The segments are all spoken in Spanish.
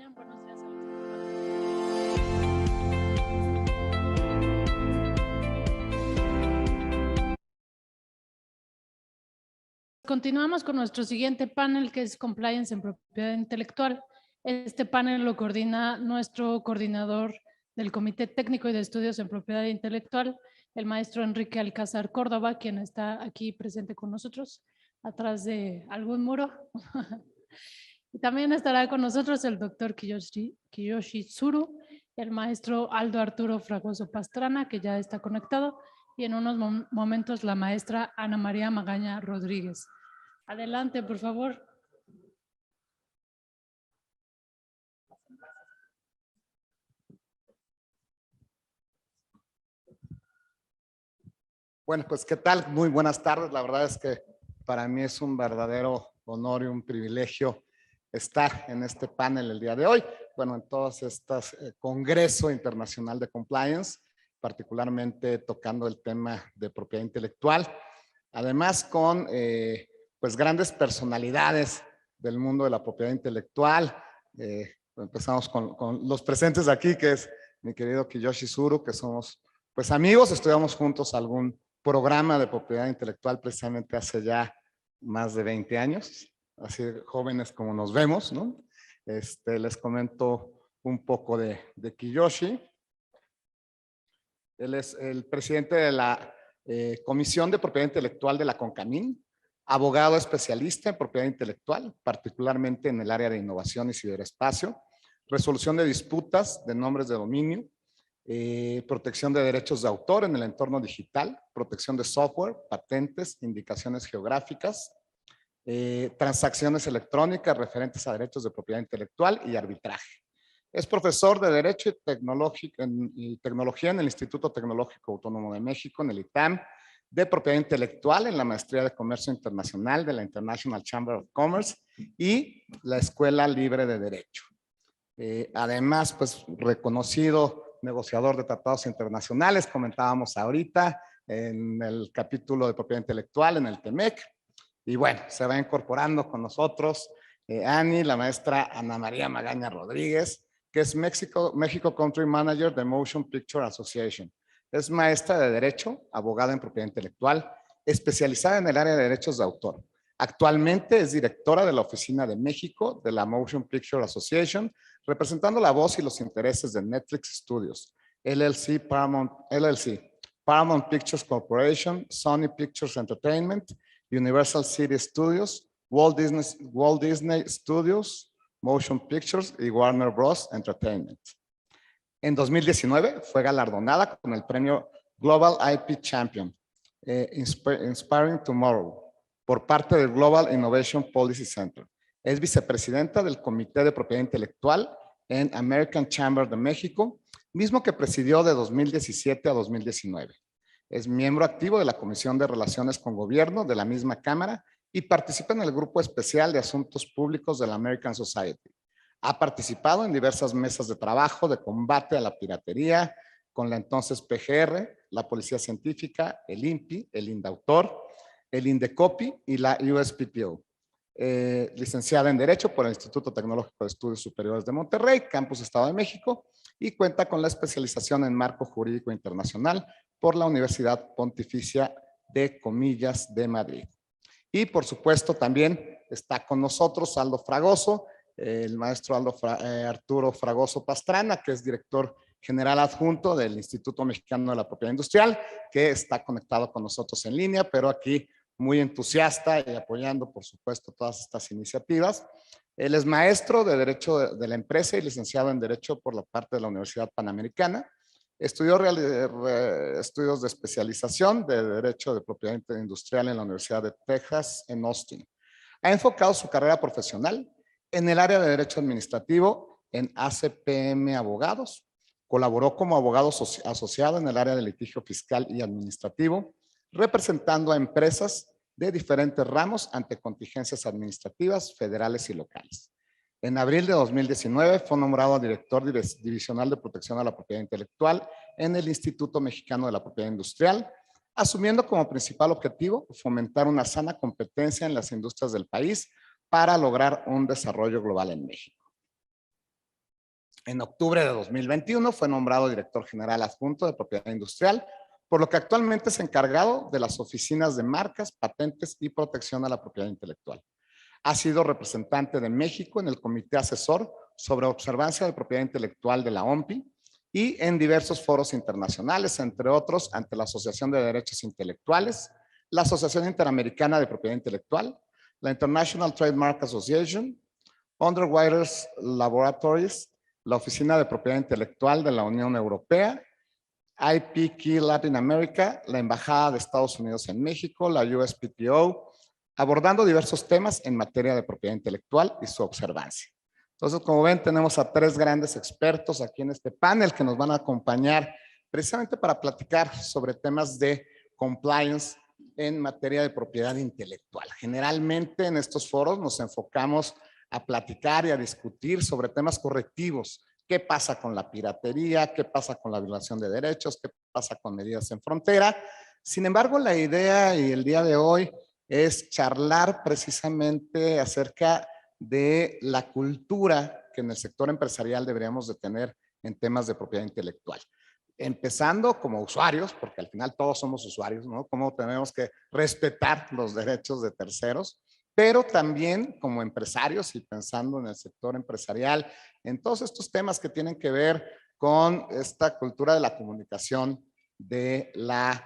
acompañan. Buenos días a los Continuamos con nuestro siguiente panel, que es Compliance en Propiedad Intelectual. Este panel lo coordina nuestro coordinador del Comité Técnico y de Estudios en Propiedad Intelectual, el maestro Enrique Alcázar Córdoba, quien está aquí presente con nosotros, atrás de algún muro. Y también estará con nosotros el doctor Kiyoshi Tsuru, el maestro Aldo Arturo Fragoso Pastrana, que ya está conectado, y en unos momentos la maestra Ana María Magaña Rodríguez. Adelante, por favor. Bueno, pues ¿qué tal? Muy buenas tardes. La verdad es que para mí es un verdadero honor y un privilegio estar en este panel el día de hoy. Bueno, en todos estos Congreso Internacional de Compliance, particularmente tocando el tema de propiedad intelectual. Además con pues grandes personalidades del mundo de la propiedad intelectual. Empezamos con los presentes aquí, que es mi querido Kiyoshi Tsuru, que somos pues amigos, estudiamos juntos algún programa de propiedad intelectual precisamente hace ya más de 20 años, así jóvenes como nos vemos, ¿no? Les comento un poco de Kiyoshi. Él es el presidente de la Comisión de Propiedad Intelectual de la CONCAMIN, abogado especialista en propiedad intelectual, particularmente en el área de innovación y ciberespacio, resolución de disputas de nombres de dominio, protección de derechos de autor en el entorno digital, protección de software, patentes, indicaciones geográficas, transacciones electrónicas referentes a derechos de propiedad intelectual y arbitraje. Es profesor de Derecho y Tecnología en el Instituto Tecnológico Autónomo de México, en el ITAM, de Propiedad Intelectual en la Maestría de Comercio Internacional de la International Chamber of Commerce y la Escuela Libre de Derecho. Además, pues reconocido negociador de tratados internacionales, comentábamos ahorita en el capítulo de propiedad intelectual en el TEMEC. Y bueno, se va incorporando con nosotros Ani, la maestra Ana María Magaña Rodríguez, que es México Country Manager de Motion Picture Association. Es maestra de Derecho, abogada en propiedad intelectual, especializada en el área de derechos de autor. Actualmente es directora de la Oficina de México de la Motion Picture Association, representando la voz y los intereses de Netflix Studios, LLC, Paramount Pictures Corporation, Sony Pictures Entertainment, Universal City Studios, Walt Disney Studios, Motion Pictures y Warner Bros. Entertainment. En 2019 fue galardonada con el premio Global IP Champion, Inspiring Tomorrow, por parte del Global Innovation Policy Center. Es vicepresidenta del Comité de Propiedad Intelectual en American Chamber de México, mismo que presidió de 2017 a 2019. Es miembro activo de la Comisión de Relaciones con Gobierno de la misma Cámara y participa en el Grupo Especial de Asuntos Públicos de la American Society. Ha participado en diversas mesas de trabajo de combate a la piratería con la entonces PGR, la Policía Científica, el INPI, el INDAUTOR, el INDECOPI y la USPTO. Licenciada en Derecho por el Instituto Tecnológico de Estudios Superiores de Monterrey, Campus Estado de México, y cuenta con la especialización en Marco Jurídico Internacional por la Universidad Pontificia de Comillas de Madrid. Y por supuesto también está con nosotros Aldo Fragoso, el maestro Arturo Fragoso Pastrana, que es director general adjunto del Instituto Mexicano de la Propiedad Industrial, que está conectado con nosotros en línea, pero aquí muy entusiasta y apoyando, por supuesto, todas estas iniciativas. Él es maestro de Derecho de la Empresa y licenciado en Derecho por la parte de la Universidad Panamericana. Estudió estudios de especialización de Derecho de Propiedad Industrial en la Universidad de Texas en Austin. Ha enfocado su carrera profesional en el área de Derecho Administrativo en ACPM Abogados. Colaboró como abogado asociado en el área de litigio fiscal y administrativo, representando a empresas de diferentes ramos ante contingencias administrativas federales y locales. En abril de 2019 fue nombrado director divisional de protección a la propiedad intelectual en el Instituto Mexicano de la Propiedad Industrial, asumiendo como principal objetivo fomentar una sana competencia en las industrias del país para lograr un desarrollo global en México. En octubre de 2021 fue nombrado director general adjunto de propiedad industrial, por lo que actualmente es encargado de las oficinas de marcas, patentes y protección a la propiedad intelectual. Ha sido representante de México en el Comité Asesor sobre Observancia de Propiedad Intelectual de la OMPI y en diversos foros internacionales, entre otros ante la Asociación de Derechos Intelectuales, la Asociación Interamericana de Propiedad Intelectual, la International Trademark Association, Underwriters Laboratories, la Oficina de Propiedad Intelectual de la Unión Europea, IP Key Latin America, la Embajada de Estados Unidos en México, la USPTO, abordando diversos temas en materia de propiedad intelectual y su observancia. Entonces, como ven, tenemos a 3 grandes expertos aquí en este panel que nos van a acompañar precisamente para platicar sobre temas de compliance en materia de propiedad intelectual. Generalmente en estos foros nos enfocamos a platicar y a discutir sobre temas correctivos. ¿Qué pasa con la piratería? ¿Qué pasa con la violación de derechos? ¿Qué pasa con medidas en frontera? Sin embargo, la idea y el día de hoy es charlar precisamente acerca de la cultura que en el sector empresarial deberíamos de tener en temas de propiedad intelectual. Empezando como usuarios, porque al final todos somos usuarios, ¿no? Cómo tenemos que respetar los derechos de terceros, pero también como empresarios y pensando en el sector empresarial, en todos estos temas que tienen que ver con esta cultura de la comunicación, de la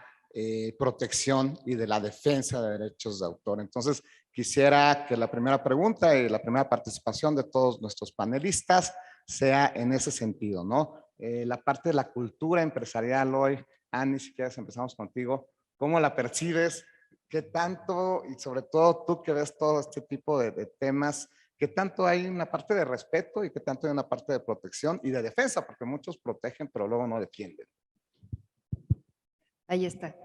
protección y de la defensa de derechos de autor. Entonces, quisiera que la primera pregunta y la primera participación de todos nuestros panelistas sea en ese sentido, ¿no? La parte de la cultura empresarial hoy, Annie, si quieres empezamos contigo, ¿cómo la percibes? ¿Qué tanto, y sobre todo tú que ves todo este tipo de temas, qué tanto hay una parte de respeto y qué tanto hay una parte de protección y de defensa? Porque muchos protegen, pero luego no defienden. Ahí está.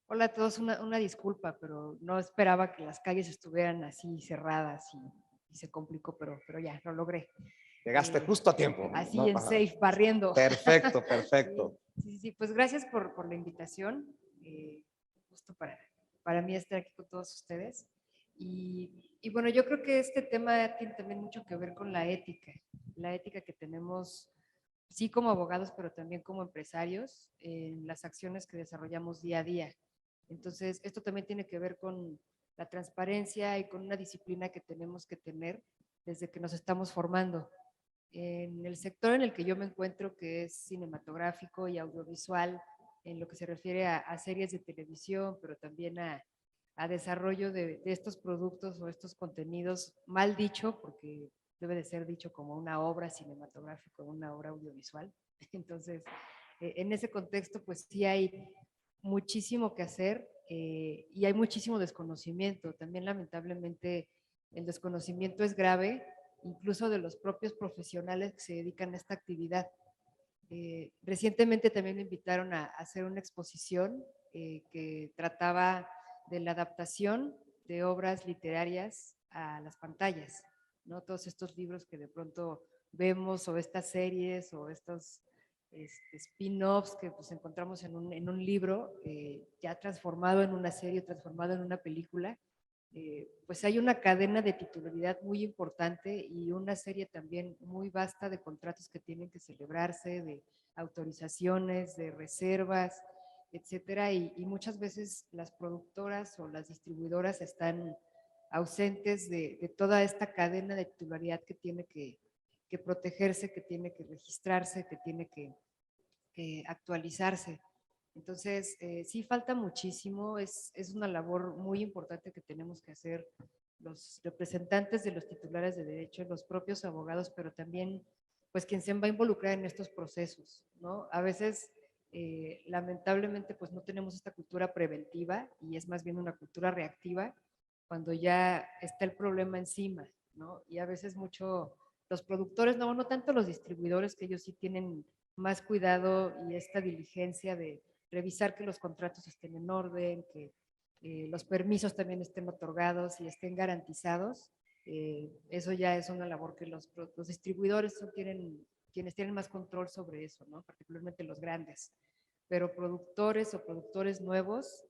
Hola a todos, una disculpa, pero no esperaba que las calles estuvieran así cerradas y se complicó, pero ya, lo logré. Llegaste justo a tiempo. Así ¿no? en safe, barriendo. Perfecto, perfecto. Sí, pues gracias por la invitación. Justo para mí estar aquí con todos ustedes. Y bueno, yo creo que este tema tiene también mucho que ver con la ética que tenemos, sí como abogados, pero también como empresarios, en las acciones que desarrollamos día a día. Entonces, esto también tiene que ver con la transparencia y con una disciplina que tenemos que tener desde que nos estamos formando. En el sector en el que yo me encuentro, que es cinematográfico y audiovisual, en lo que se refiere a series de televisión, pero también a desarrollo de estos productos o estos contenidos, mal dicho, porque debe de ser dicho como una obra cinematográfica, una obra audiovisual. Entonces, en ese contexto, pues sí hay muchísimo que hacer y hay muchísimo desconocimiento. También, lamentablemente, el desconocimiento es grave, incluso de los propios profesionales que se dedican a esta actividad. Recientemente también me invitaron a hacer una exposición que trataba de la adaptación de obras literarias a las pantallas, ¿no? Todos estos libros que de pronto vemos, o estas series, o estos spin-offs que pues encontramos en un libro ya transformado en una serie, transformado en una película. Pues hay una cadena de titularidad muy importante y una serie también muy vasta de contratos que tienen que celebrarse, de autorizaciones, de reservas, etcétera, y muchas veces las productoras o las distribuidoras están ausentes de toda esta cadena de titularidad que tiene que protegerse, que tiene que registrarse, que tiene que actualizarse. Entonces, sí falta muchísimo, es una labor muy importante que tenemos que hacer los representantes de los titulares de derecho, los propios abogados, pero también pues quien se va a involucrar en estos procesos, ¿no? A veces, lamentablemente, pues no tenemos esta cultura preventiva y es más bien una cultura reactiva cuando ya está el problema encima, ¿no? Y a veces mucho los productores, no tanto los distribuidores, que ellos sí tienen más cuidado y esta diligencia de revisar que los contratos estén en orden, que los permisos también estén otorgados y estén garantizados. Eso ya es una labor que los distribuidores quienes tienen más control sobre eso, ¿no? Particularmente los grandes. Pero productores o productores nuevos,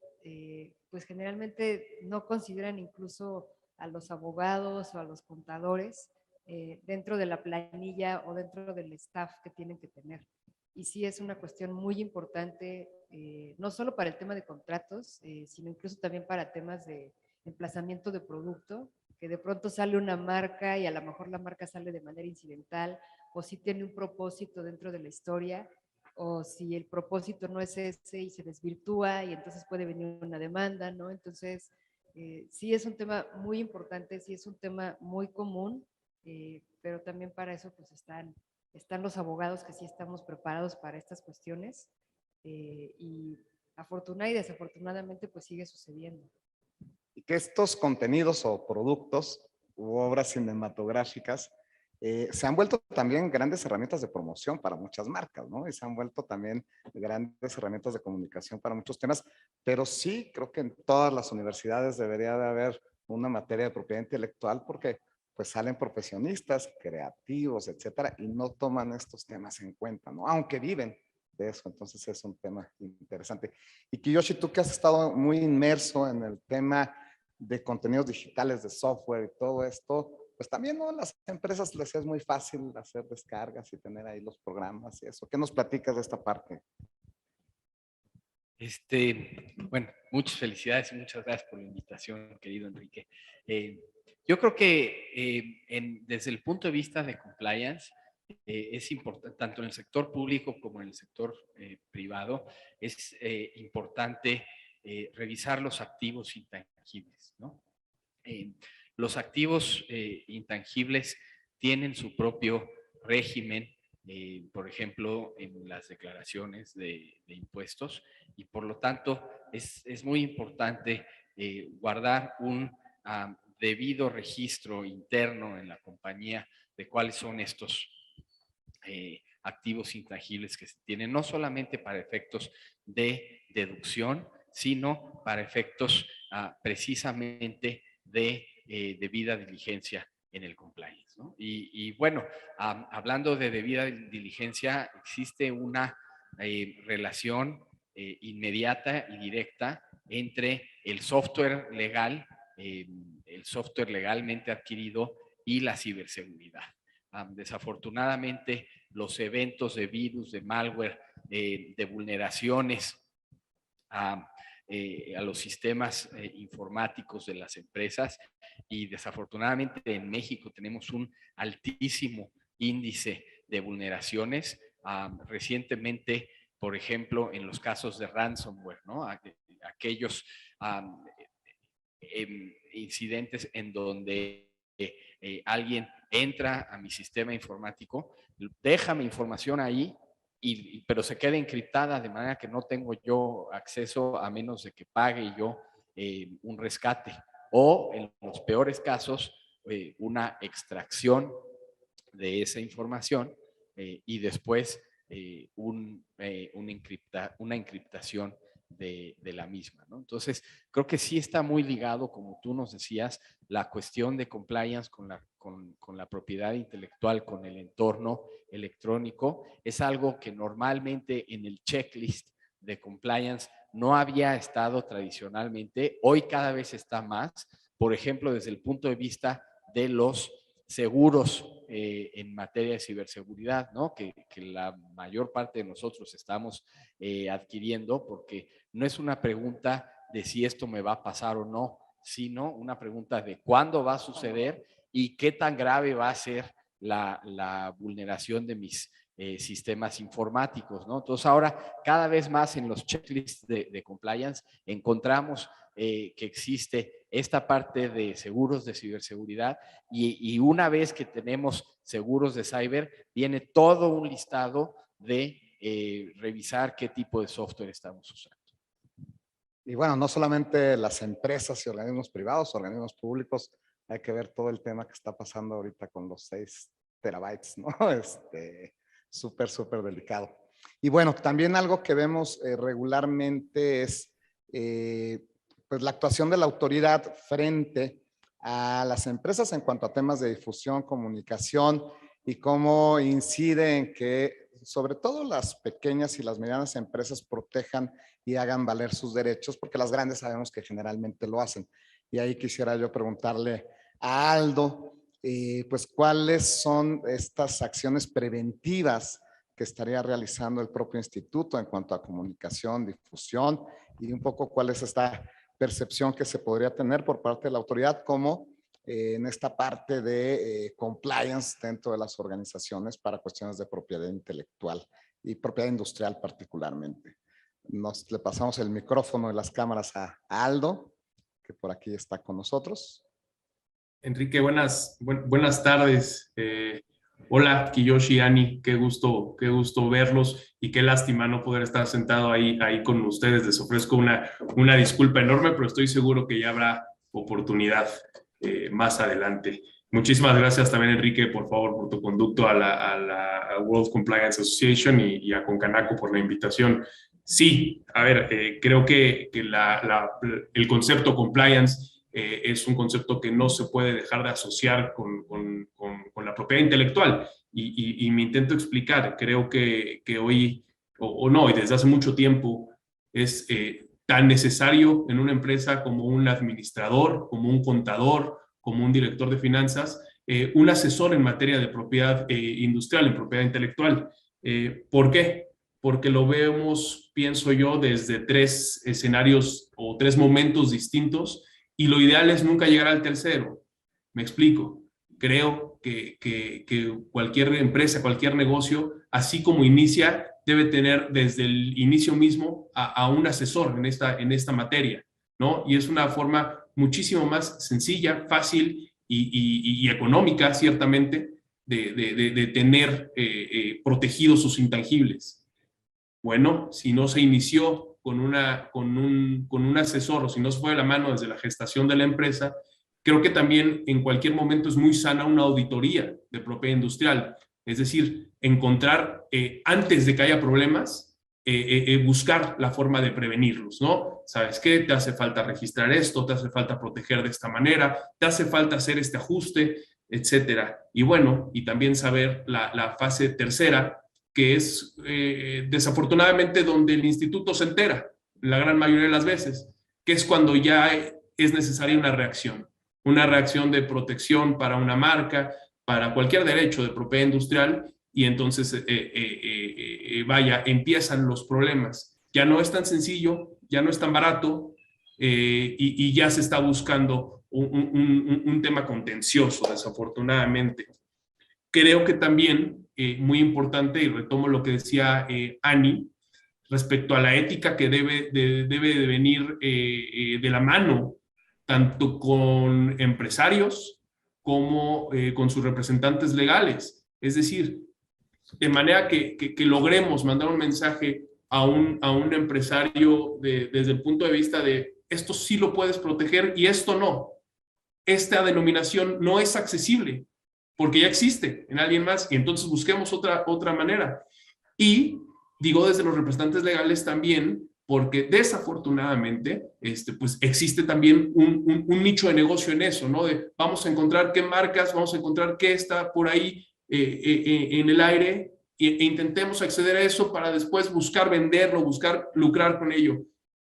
pues generalmente no consideran incluso a los abogados o a los contadores dentro de la planilla o dentro del staff que tienen que tener. Y sí es una cuestión muy importante, no solo para el tema de contratos, sino incluso también para temas de emplazamiento de producto, que de pronto sale una marca y a lo mejor la marca sale de manera incidental, o si tiene un propósito dentro de la historia, o si el propósito no es ese y se desvirtúa y entonces puede venir una demanda, ¿no? Entonces, sí es un tema muy importante, sí es un tema muy común, pero también para eso pues están los abogados que sí estamos preparados para estas cuestiones, y afortunadamente y desafortunadamente pues sigue sucediendo. Y que estos contenidos o productos u obras cinematográficas se han vuelto también grandes herramientas de promoción para muchas marcas, ¿no? Y se han vuelto también grandes herramientas de comunicación para muchos temas, pero sí creo que en todas las universidades debería de haber una materia de propiedad intelectual porque pues salen profesionistas, creativos, etcétera, y no toman estos temas en cuenta, ¿no? Aunque viven de eso, entonces es un tema interesante. Y Kiyoshi, tú que has estado muy inmerso en el tema de contenidos digitales, de software y todo esto, pues también, ¿no? Las empresas les es muy fácil hacer descargas y tener ahí los programas y eso. ¿Qué nos platicas de esta parte? Bueno, muchas felicidades y muchas gracias por la invitación, querido Enrique. Yo creo que desde el punto de vista de compliance, es importante, tanto en el sector público como en el sector privado, es importante revisar los activos intangibles, ¿no? Los activos intangibles tienen su propio régimen, por ejemplo, en las declaraciones de impuestos, y por lo tanto es muy importante guardar un debido registro interno en la compañía de cuáles son estos activos intangibles que se tienen, no solamente para efectos de deducción, sino para efectos precisamente de debida diligencia en el compliance, ¿no? Y bueno, hablando de debida diligencia, existe una relación inmediata y directa entre el software legal, el software legalmente adquirido y la ciberseguridad. Desafortunadamente, los eventos de virus, de malware, de vulneraciones a los sistemas informáticos de las empresas, y desafortunadamente en México tenemos un altísimo índice de vulneraciones. Recientemente, por ejemplo, en los casos de ransomware, ¿no? Aquellos incidentes en donde alguien entra a mi sistema informático, deja mi información ahí, pero se queda encriptada de manera que no tengo yo acceso a menos de que pague yo un rescate. O en los peores casos, una extracción de esa información y después una encriptación de la misma, ¿no? Entonces, creo que sí está muy ligado, como tú nos decías, la cuestión de compliance con la propiedad intelectual, con el entorno electrónico. Es algo que normalmente en el checklist de compliance no había estado tradicionalmente. Hoy cada vez está más, por ejemplo, desde el punto de vista de los seguros en materia de ciberseguridad, ¿no? Que la mayor parte de nosotros estamos adquiriendo, porque no es una pregunta de si esto me va a pasar o no, sino una pregunta de cuándo va a suceder y qué tan grave va a ser la vulneración de mis sistemas informáticos, ¿no? Entonces ahora cada vez más en los checklists de compliance encontramos que existe esta parte de seguros de ciberseguridad, y una vez que tenemos seguros de cyber, viene todo un listado de revisar qué tipo de software estamos usando. Y bueno, no solamente las empresas y organismos privados, organismos públicos, hay que ver todo el tema que está pasando ahorita con los 6 terabytes, ¿no? Súper, súper delicado. Y bueno, también algo que vemos regularmente es pues la actuación de la autoridad frente a las empresas en cuanto a temas de difusión, comunicación y cómo incide en que sobre todo las pequeñas y las medianas empresas protejan y hagan valer sus derechos, porque las grandes sabemos que generalmente lo hacen. Y ahí quisiera yo preguntarle a Aldo, pues cuáles son estas acciones preventivas que estaría realizando el propio instituto en cuanto a comunicación, difusión y un poco cuál es esta percepción que se podría tener por parte de la autoridad como en esta parte de compliance dentro de las organizaciones para cuestiones de propiedad intelectual y propiedad industrial particularmente. Le pasamos el micrófono y las cámaras a Aldo, que por aquí está con nosotros. Enrique, buenas tardes. Hola, Kiyoshi, Ani, qué gusto verlos y qué lástima no poder estar sentado ahí con ustedes. Les ofrezco una disculpa enorme, pero estoy seguro que ya habrá oportunidad más adelante. Muchísimas gracias también, Enrique, por favor, por tu conducto a la World Compliance Association y a Concanaco por la invitación. Sí, a ver, creo que el concepto compliance es un concepto que no se puede dejar de asociar con la propiedad intelectual. Y me intento explicar, creo que hoy, o no, y desde hace mucho tiempo, es tan necesario en una empresa como un administrador, como un contador, como un director de finanzas, un asesor en materia de propiedad industrial, en propiedad intelectual. ¿Por qué? Porque lo vemos, pienso yo, desde 3 escenarios o 3 momentos distintos, y lo ideal es nunca llegar al tercero. Me explico. Creo que cualquier empresa, cualquier negocio, así como inicia, debe tener desde el inicio mismo a un asesor en esta materia, ¿no? Y es una forma muchísimo más sencilla, fácil y económica, ciertamente, de tener protegidos sus intangibles. Bueno, si no se inició con un asesor o si no se fue de la mano desde la gestación de la empresa, creo que también en cualquier momento es muy sana una auditoría de propiedad industrial. Es decir, encontrar antes de que haya problemas, buscar la forma de prevenirlos, ¿no? ¿Sabes qué? Te hace falta registrar esto, te hace falta proteger de esta manera, te hace falta hacer este ajuste, etcétera. Y bueno, y también saber la fase tercera, que es desafortunadamente donde el instituto se entera, la gran mayoría de las veces, que es cuando ya es necesaria una reacción de protección para una marca, para cualquier derecho de propiedad industrial, y entonces, empiezan los problemas. Ya no es tan sencillo, ya no es tan barato, y ya se está buscando un tema contencioso, desafortunadamente. Creo que también, muy importante, y retomo lo que decía Ani, respecto a la ética que debe de venir de la mano, tanto con empresarios como con sus representantes legales. Es decir, de manera que logremos mandar un mensaje a un empresario desde el punto de vista de esto sí lo puedes proteger y esto no. Esta denominación no es accesible porque ya existe en alguien más, y entonces busquemos otra manera. Y digo desde los representantes legales también, porque desafortunadamente pues existe también un nicho de negocio en eso, ¿no? Vamos a encontrar qué marcas, vamos a encontrar qué está por ahí en el aire, e intentemos acceder a eso para después buscar venderlo, buscar lucrar con ello.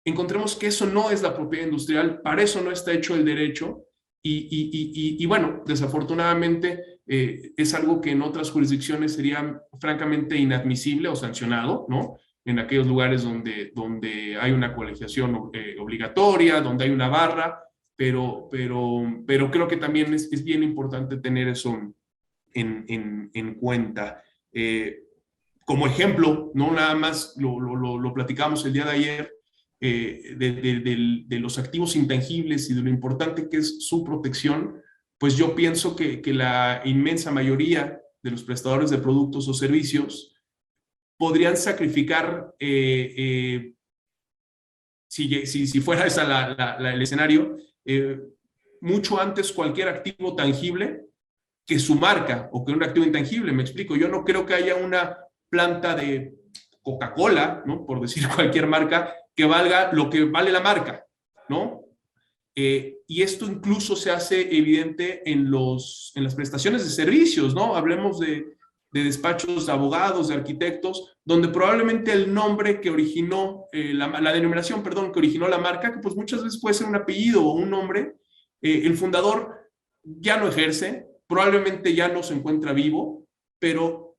Encontremos que eso no es la propiedad industrial, para eso no está hecho el derecho. Y bueno, desafortunadamente es algo que en otras jurisdicciones sería francamente inadmisible o sancionado, ¿no? En aquellos lugares donde hay una colegiación obligatoria, donde hay una barra, pero creo que también es bien importante tener eso en cuenta. Como ejemplo, no nada más lo platicamos el día de ayer, de los activos intangibles y de lo importante que es su protección, pues yo pienso que la inmensa mayoría de los prestadores de productos o servicios podrían sacrificar, si fuera ese el escenario, mucho antes cualquier activo tangible que su marca o que un activo intangible. Me explico, yo no creo que haya una planta de Coca-Cola, ¿no? Por decir cualquier marca, que valga lo que vale la marca, ¿no? Y esto incluso se hace evidente en las prestaciones de servicios, ¿no? Hablemos de despachos de abogados, de arquitectos, donde probablemente el nombre que originó, la denominación, perdón, que originó la marca, que pues muchas veces puede ser un apellido o un nombre, el fundador ya no ejerce, probablemente ya no se encuentra vivo, pero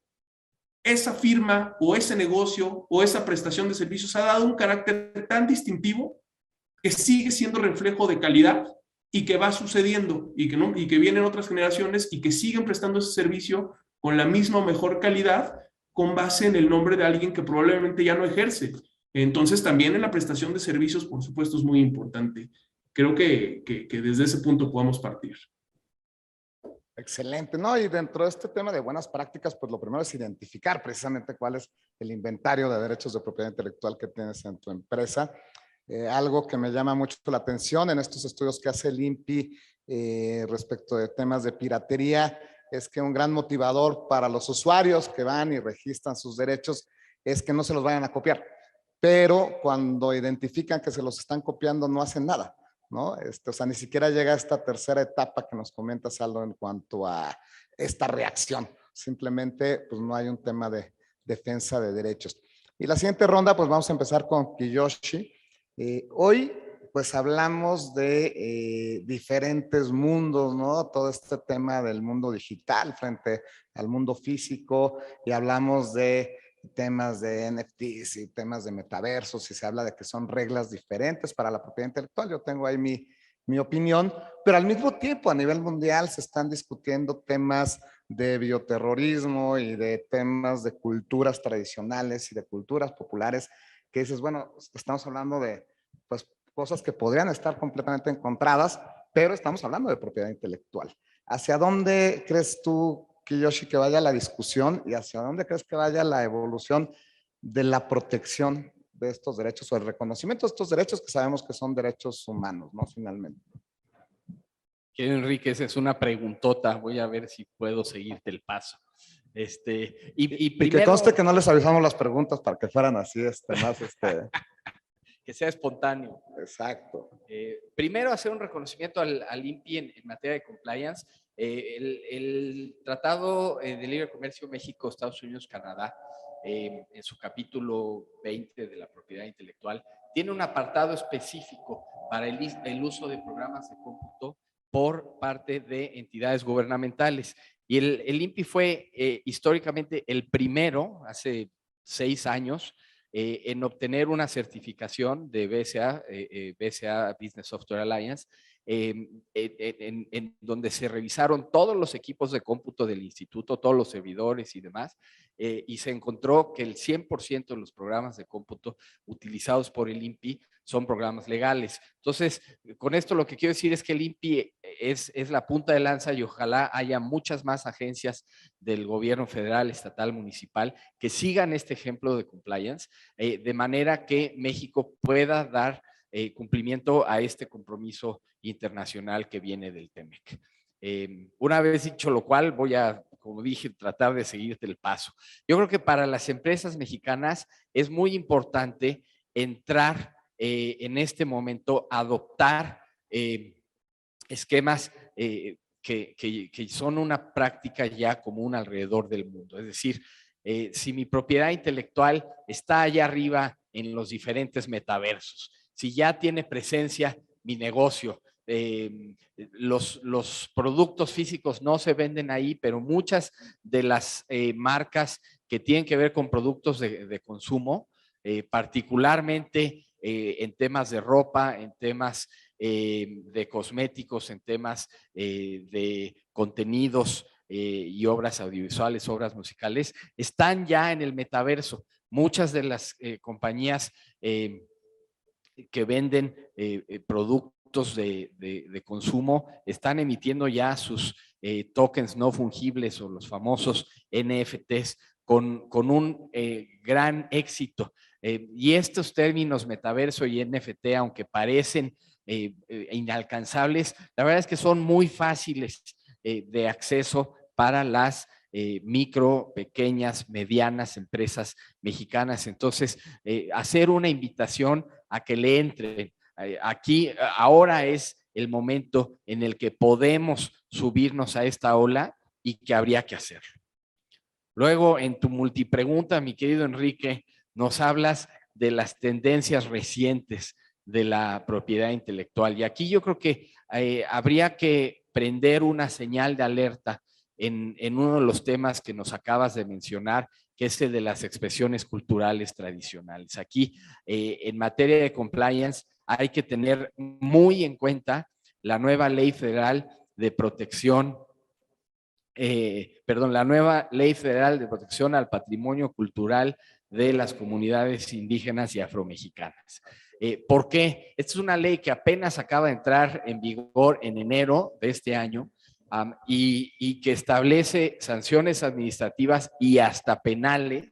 esa firma o ese negocio o esa prestación de servicios ha dado un carácter tan distintivo que sigue siendo reflejo de calidad y que va sucediendo y que vienen otras generaciones y que siguen prestando ese servicio con la misma o mejor calidad con base en el nombre de alguien que probablemente ya no ejerce. Entonces también en la prestación de servicios, por supuesto, es muy importante. Creo que desde ese punto podamos partir. Excelente, ¿no? Y dentro de este tema de buenas prácticas, pues lo primero es identificar precisamente cuál es el inventario de derechos de propiedad intelectual que tienes en tu empresa. Algo que me llama mucho la atención en estos estudios que hace el INPI respecto de temas de piratería es que un gran motivador para los usuarios que van y registran sus derechos es que no se los vayan a copiar. Pero cuando identifican que se los están copiando no hacen nada, ¿no? O sea, ni siquiera llega a esta tercera etapa que nos comentas, Aldo, en cuanto a esta reacción. Simplemente, pues no hay un tema de defensa de derechos. Y la siguiente ronda, pues vamos a empezar con Kiyoshi. Hoy, pues hablamos de diferentes mundos, ¿no? Todo este tema del mundo digital frente al mundo físico y hablamos de temas de NFTs y temas de metaversos y se habla de que son reglas diferentes para la propiedad intelectual. Yo tengo ahí mi opinión, pero al mismo tiempo a nivel mundial se están discutiendo temas de bioterrorismo y de temas de culturas tradicionales y de culturas populares que dices, bueno, estamos hablando de pues, cosas que podrían estar completamente encontradas, pero estamos hablando de propiedad intelectual. ¿Hacia dónde crees tú, Kiyoshi, que vaya la discusión y hacia dónde crees que vaya la evolución de la protección de estos derechos o el reconocimiento de estos derechos que sabemos que son derechos humanos, ¿no? Finalmente. Enrique, esa es una preguntota. Voy a ver si puedo seguirte el paso. Y que conste que no les avisamos las preguntas para que fueran así, más que sea espontáneo. Exacto. Primero, hacer un reconocimiento al INPI en materia de compliance. El Tratado de Libre Comercio México, Estados Unidos, Canadá, en su capítulo 20 de la propiedad intelectual, tiene un apartado específico para el uso de programas de cómputo por parte de entidades gubernamentales. Y el INPI fue históricamente el primero, hace 6 años, en obtener una certificación de BSA Business Software Alliance, en donde se revisaron todos los equipos de cómputo del instituto, todos los servidores y demás, y se encontró que el 100% de los programas de cómputo utilizados por el INPI son programas legales. Entonces, con esto lo que quiero decir es que el INPI es la punta de lanza y ojalá haya muchas más agencias del gobierno federal, estatal, municipal que sigan este ejemplo de compliance, de manera que México pueda dar cumplimiento a este compromiso internacional que viene del TEMEC. Una vez dicho lo cual, voy a, como dije, tratar de seguirte el paso. Yo creo que para las empresas mexicanas es muy importante entrar en este momento, adoptar esquemas que son una práctica ya común alrededor del mundo. Es decir, si mi propiedad intelectual está allá arriba en los diferentes metaversos, si ya tiene presencia mi negocio, los productos físicos no se venden ahí, pero muchas de las marcas que tienen que ver con productos de consumo, particularmente en temas de ropa, en temas de cosméticos, en temas de contenidos y obras audiovisuales, obras musicales, están ya en el metaverso. Muchas de las compañías que venden productos de consumo están emitiendo ya sus tokens no fungibles o los famosos NFTs con un gran éxito. Y estos términos metaverso y NFT, aunque parecen inalcanzables, la verdad es que son muy fáciles de acceso para las micro, pequeñas, medianas empresas mexicanas. Entonces, hacer una invitación a que le entren. Aquí, ahora es el momento en el que podemos subirnos a esta ola y que habría que hacerlo. Luego, en tu multipregunta, mi querido Enrique, nos hablas de las tendencias recientes de la propiedad intelectual. Y aquí yo creo que habría que prender una señal de alerta en uno de los temas que nos acabas de mencionar, que es el de las expresiones culturales tradicionales. Aquí, en materia de compliance, hay que tener muy en cuenta la nueva ley federal de protección, la nueva ley federal de protección al patrimonio cultural de las comunidades indígenas y afromexicanas. ¿Por qué? Esta es una ley que apenas acaba de entrar en vigor en enero de este año, y que establece sanciones administrativas y hasta penales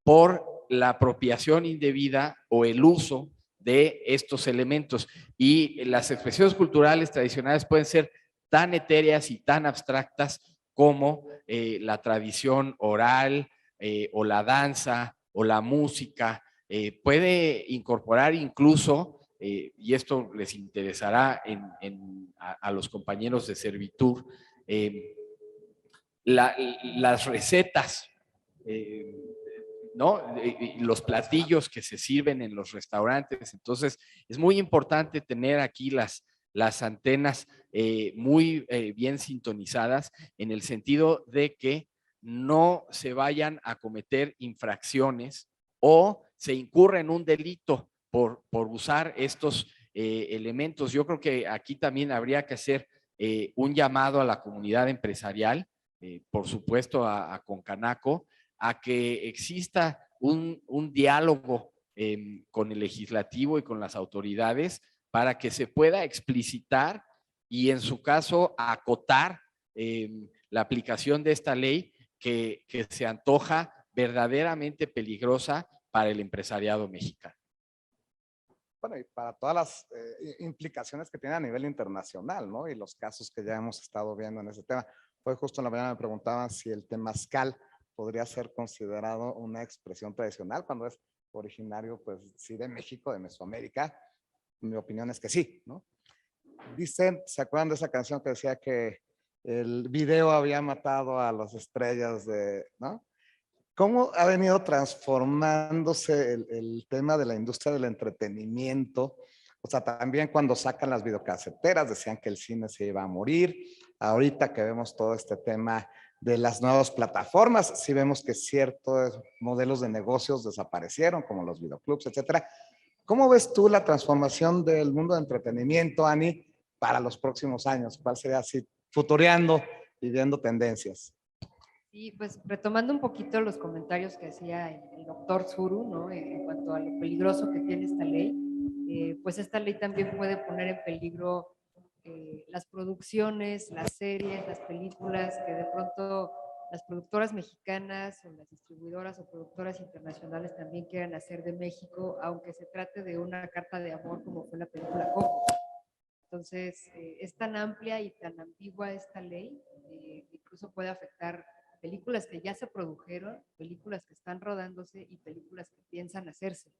por la apropiación indebida o el uso de estos elementos. Y las expresiones culturales tradicionales pueden ser tan etéreas y tan abstractas como la tradición oral, o la danza o la música. Puede incorporar incluso, y esto les interesará a los compañeros de Servitur, las recetas, ¿no? Los platillos que se sirven en los restaurantes. Entonces, es muy importante tener aquí las antenas muy bien sintonizadas, en el sentido de que no se vayan a cometer infracciones o se incurra en un delito por usar estos elementos. Yo creo que aquí también habría que hacer un llamado a la comunidad empresarial, por supuesto a Concanaco, a que exista un diálogo con el legislativo y con las autoridades para que se pueda explicitar y, en su caso, acotar la aplicación de esta ley que se antoja verdaderamente peligrosa para el empresariado mexicano. Bueno, y para todas las implicaciones que tiene a nivel internacional, ¿no? Y los casos que ya hemos estado viendo en ese tema. Fue justo en la mañana me preguntaban si el temazcal podría ser considerado una expresión tradicional cuando es originario, pues sí, de México, de Mesoamérica. Mi opinión es que sí, ¿no? Dicen, ¿se acuerdan de esa canción que decía que el video había matado a las estrellas ¿no? ¿Cómo ha venido transformándose el tema de la industria del entretenimiento? O sea, también cuando sacan las videocaseteras decían que el cine se iba a morir. Ahorita que vemos todo este tema de las nuevas plataformas, sí vemos que ciertos modelos de negocios desaparecieron, como los videoclubs, etcétera. ¿Cómo ves tú la transformación del mundo de entretenimiento, Ani, para los próximos años? ¿Cuál sería así, futureando y viendo tendencias? Sí, pues retomando un poquito los comentarios que hacía el doctor Zuru, ¿no? En cuanto a lo peligroso que tiene esta ley, pues esta ley también puede poner en peligro las producciones, las series, las películas que de pronto las productoras mexicanas o las distribuidoras o productoras internacionales también quieran hacer de México, aunque se trate de una carta de amor como fue la película Coco. Entonces, es tan amplia y tan ambigua esta ley, incluso puede afectar películas que ya se produjeron, películas que están rodándose y películas que piensan hacerse.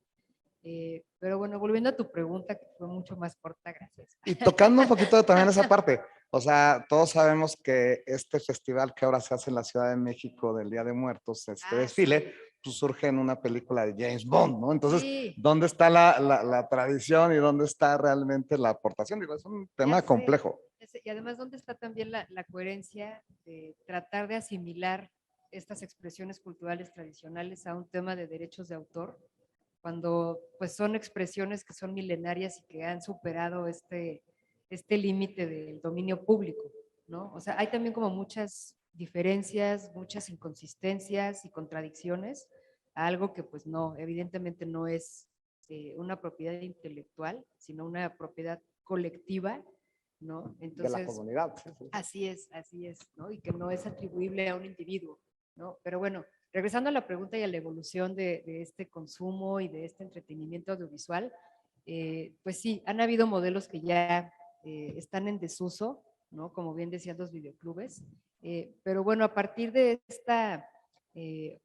Pero bueno, volviendo a tu pregunta, que fue mucho más corta, gracias. Y tocando un poquito también esa parte, o sea, todos sabemos que este festival que ahora se hace en la Ciudad de México del Día de Muertos, este desfile, sí, pues surge en una película de James Bond, ¿no? Entonces, sí, ¿dónde está la tradición y dónde está realmente la aportación? Digo, es un tema complejo. Y además, ¿dónde está también la coherencia de tratar de asimilar estas expresiones culturales tradicionales a un tema de derechos de autor, cuando pues son expresiones que son milenarias y que han superado este límite del dominio público, ¿no? O sea, hay también como muchas diferencias, muchas inconsistencias y contradicciones a algo que pues no, evidentemente no es una propiedad intelectual, sino una propiedad colectiva, ¿no? Entonces, de la comunidad. así es, ¿no? Y que no es atribuible a un individuo, ¿no? Pero bueno, regresando a la pregunta y a la evolución de este consumo y de este entretenimiento audiovisual, pues sí, han habido modelos que ya están en desuso, ¿no? Como bien decían los videoclubes, pero bueno, a partir de esta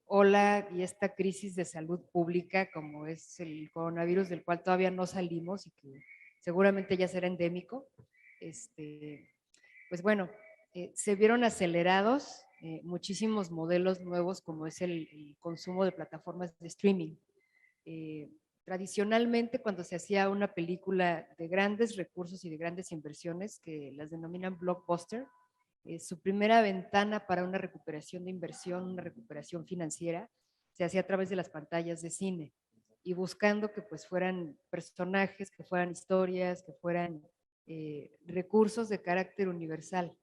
ola y esta crisis de salud pública, como es el coronavirus, del cual todavía no salimos y que seguramente ya será endémico, pues bueno, se vieron acelerados muchísimos modelos nuevos como es el consumo de plataformas de streaming. tradicionalmente cuando se hacía una película de grandes recursos y de grandes inversiones, que las denominan blockbuster, su primera ventana para una recuperación de inversión, una recuperación financiera, se hacía a través de las pantallas de cine y buscando que pues fueran personajes, que fueran historias, que fueran recursos de carácter universal,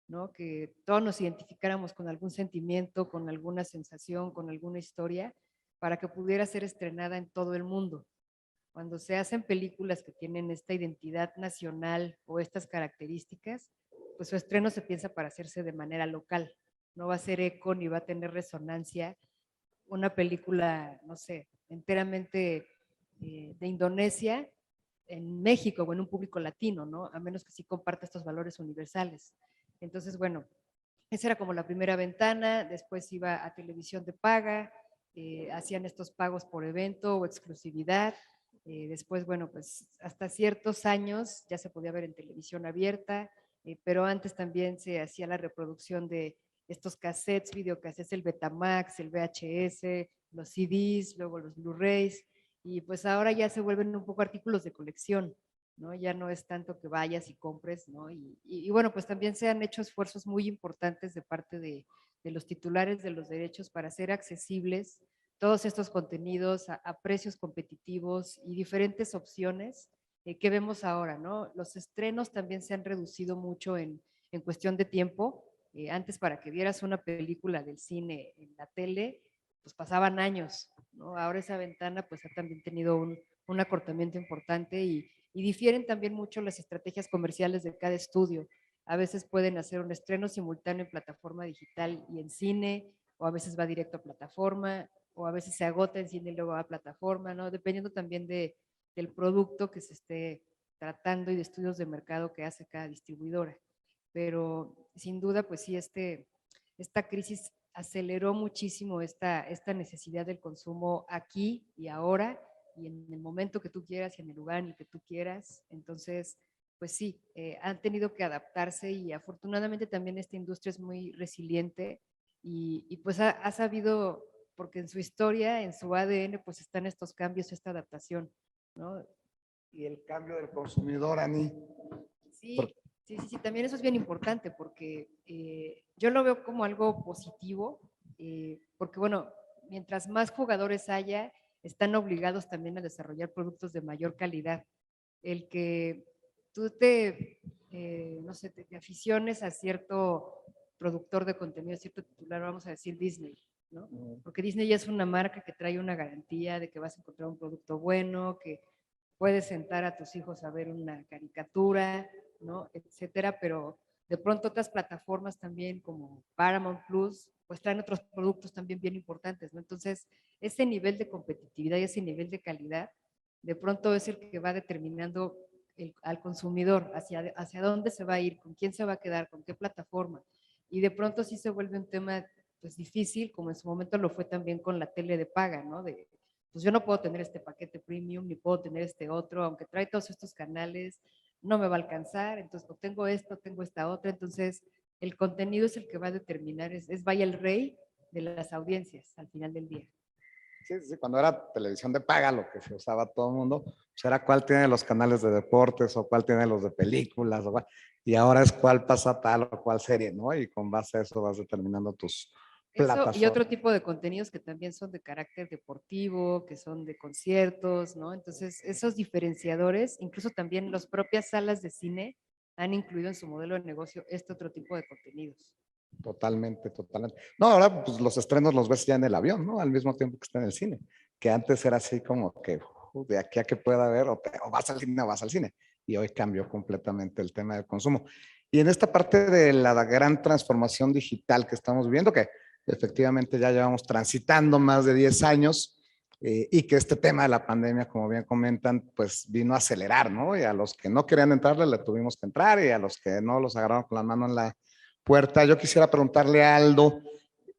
¿no? Que todos nos identificáramos con algún sentimiento, con alguna sensación, con alguna historia, para que pudiera ser estrenada en todo el mundo. Cuando se hacen películas que tienen esta identidad nacional o estas características, pues su estreno se piensa para hacerse de manera local. No va a ser eco ni va a tener resonancia una película, no sé, enteramente de Indonesia en México o en un público latino, ¿no? A menos que sí comparta estos valores universales. Entonces, bueno, esa era como la primera ventana, después iba a televisión de paga, hacían estos pagos por evento o exclusividad, después, bueno, pues hasta ciertos años ya se podía ver en televisión abierta, pero antes también se hacía la reproducción de estos cassettes, videocassettes, el Betamax, el VHS, los CDs, luego los Blu-rays, y pues ahora ya se vuelven un poco artículos de colección, ¿no? Ya no es tanto que vayas y compres, ¿no? Y bueno, pues también se han hecho esfuerzos muy importantes de parte de los titulares de los derechos para hacer accesibles todos estos contenidos a precios competitivos y diferentes opciones que vemos ahora, ¿no? Los estrenos también se han reducido mucho en cuestión de tiempo. Antes para que vieras una película del cine en la tele, pues pasaban años, ¿no? Ahora esa ventana pues ha también tenido un acortamiento importante y difieren también mucho las estrategias comerciales de cada estudio. A veces pueden hacer un estreno simultáneo en plataforma digital y en cine, o a veces va directo a plataforma, o a veces se agota en cine y luego va a plataforma, ¿no? Dependiendo también del producto que se esté tratando y de estudios de mercado que hace cada distribuidora. Pero sin duda, pues sí, esta crisis aceleró muchísimo esta necesidad del consumo aquí y ahora, y en el momento que tú quieras y en el lugar en el que tú quieras. Entonces, pues sí, han tenido que adaptarse y afortunadamente también esta industria es muy resiliente y pues ha sabido, porque en su historia, en su ADN, pues están estos cambios, esta adaptación, ¿no? Y el cambio del consumidor, Ani. Sí, sí, también eso es bien importante porque yo lo veo como algo positivo, porque bueno, mientras más jugadores haya, están obligados también a desarrollar productos de mayor calidad. El que tú no sé, te aficiones a cierto productor de contenido, cierto titular, vamos a decir Disney, ¿no? Porque Disney ya es una marca que trae una garantía de que vas a encontrar un producto bueno, que puedes sentar a tus hijos a ver una caricatura, ¿no? Etcétera, pero de pronto otras plataformas también como Paramount Plus, pues traen otros productos también bien importantes, ¿no? Entonces, ese nivel de competitividad y ese nivel de calidad, de pronto es el que va determinando al consumidor hacia dónde se va a ir, con quién se va a quedar, con qué plataforma. Y de pronto sí se vuelve un tema pues difícil, como en su momento lo fue también con la tele de paga, ¿no? Pues yo no puedo tener este paquete premium, ni puedo tener este otro, aunque trae todos estos canales, no me va a alcanzar, entonces no tengo esto, tengo esta otra, entonces el contenido es el que va a determinar, es vaya el rey de las audiencias al final del día. Sí, cuando era televisión de paga, lo que se usaba todo el mundo, pues era cuál tiene los canales de deportes o cuál tiene los de películas, y ahora es cuál pasa tal o cuál serie, ¿no? Y con base a eso vas determinando tus plataformas. Eso y otro tipo de contenidos que también son de carácter deportivo, que son de conciertos, ¿no? Entonces, esos diferenciadores, incluso también las propias salas de cine han incluido en su modelo de negocio este otro tipo de contenidos. Totalmente. No, ahora pues los estrenos los ves ya en el avión, ¿no? Al mismo tiempo que está en el cine, que antes era así como que de aquí a que pueda ver o vas al cine o vas al cine. Y hoy cambió completamente el tema del consumo. Y en esta parte de la gran transformación digital que estamos viviendo, que efectivamente ya llevamos transitando más de 10 años y que este tema de la pandemia, como bien comentan, pues vino a acelerar, ¿no? Y a los que no querían entrarle le tuvimos que entrar y a los que no los agarraron con la mano en la puerta. Yo quisiera preguntarle a Aldo,